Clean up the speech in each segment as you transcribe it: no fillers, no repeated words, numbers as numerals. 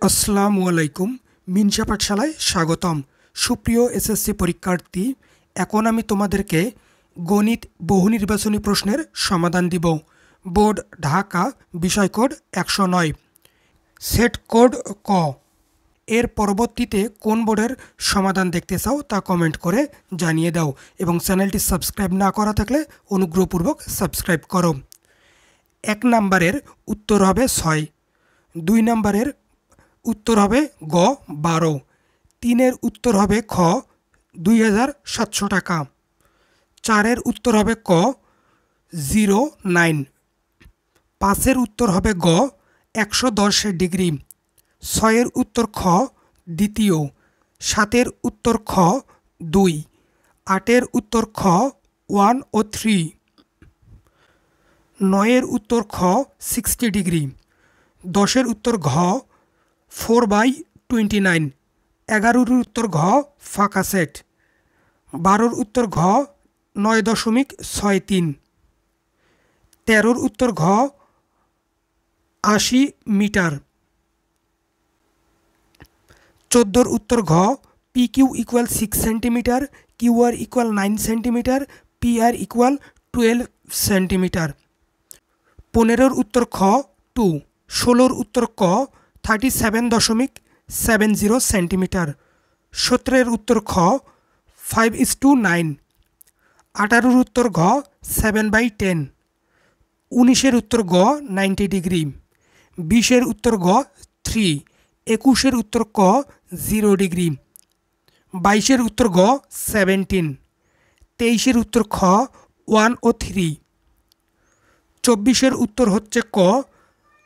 আসসালামু আলাইকুম। মিনসা পাঠশালায় স্বাগতম। সুপ্রিয় এসএসসি পরীক্ষার্থী, এখন আমি তোমাদেরকে গণিত বহু নির্বাচনী প্রশ্নের সমাধান দিব। বোর্ড ঢাকা, বিষয় কোড 109, সেট কোড ক। এর পরবর্তীতে কোন বোর্ডের সমাধান দেখতে চাও তা কমেন্ট করে জানিয়ে দাও এবং চ্যানেলটি সাবস্ক্রাইব না করা থাকলে অনুগ্রহপূর্বক সাবস্ক্রাইব করো। 1 নম্বরের উত্তর হবে 6, 2 নম্বরের উত্তর হবে গ 12, 3-এর উত্তর হবে খ 2700 টাকা, 4-এর উত্তর হবে ক 09, 5-এর উত্তর হবে গ 110 ডিগ্রি, 6-এর উত্তর খ দ্বিতীয়, 7-এর উত্তর খ 2, 8-এর উত্তর খ 1 ও 3, 9-এর উত্তর খ 60 ডিগ্রি, 10-এর উত্তর ঘ 4/29, 11-এর উত্তর ঘ ফাঁকা সেট, 12-এর উত্তর ঘ 9.63, 13-এর উত্তর ঘ 80 মিটার, 14-এর উত্তর ঘ PQ = 6 centimetre, QR = 9 centimetre, PR = 12 centimetre, 15-এর উত্তর খ 2, 16-এর উত্তর ক 37.70 সেন্টিমিটার, 17-এর উত্তর খ 5:9, 18-এর উত্তর ঘ 7/10, 19-এর উত্তর গ 90 ডিগ্রি, 20-এর উত্তর গ 3, 21-এর উত্তর ক 0 ডিগ্রি, 22-এর উত্তর গ 17, 23-এর উত্তর খ 1 ও 3, 24-এর উত্তর হচ্ছে ক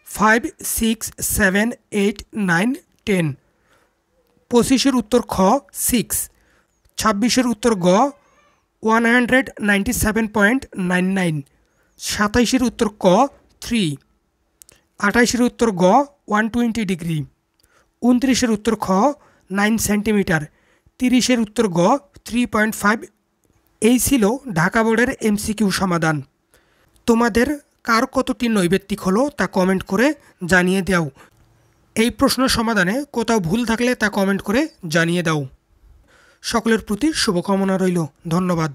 5, 6, 7, 8, 9, 10, 25-এর উত্তর খ 6, 26-এর উত্তর গ 197.99, 27-এর উত্তর ক 3, 28-এর উত্তর গ 120 ডিগ্রি, 29-এর উত্তর খ 9 সেন্টিমিটার, 30-এর উত্তর গ 3.5। এই ছিল ঢাকা বোর্ডের MCQ সমাধান। তোমাদের কার কতটি নৈবেত্তিক হলো তা কমেন্ট করে জানিয়ে দাও। এই প্রশ্নের সমাধানে কোথাও ভুল থাকলে তা কমেন্ট করে জানিয়ে দাও। সকলের প্রতি শুভকামনা রইল। ধন্যবাদ।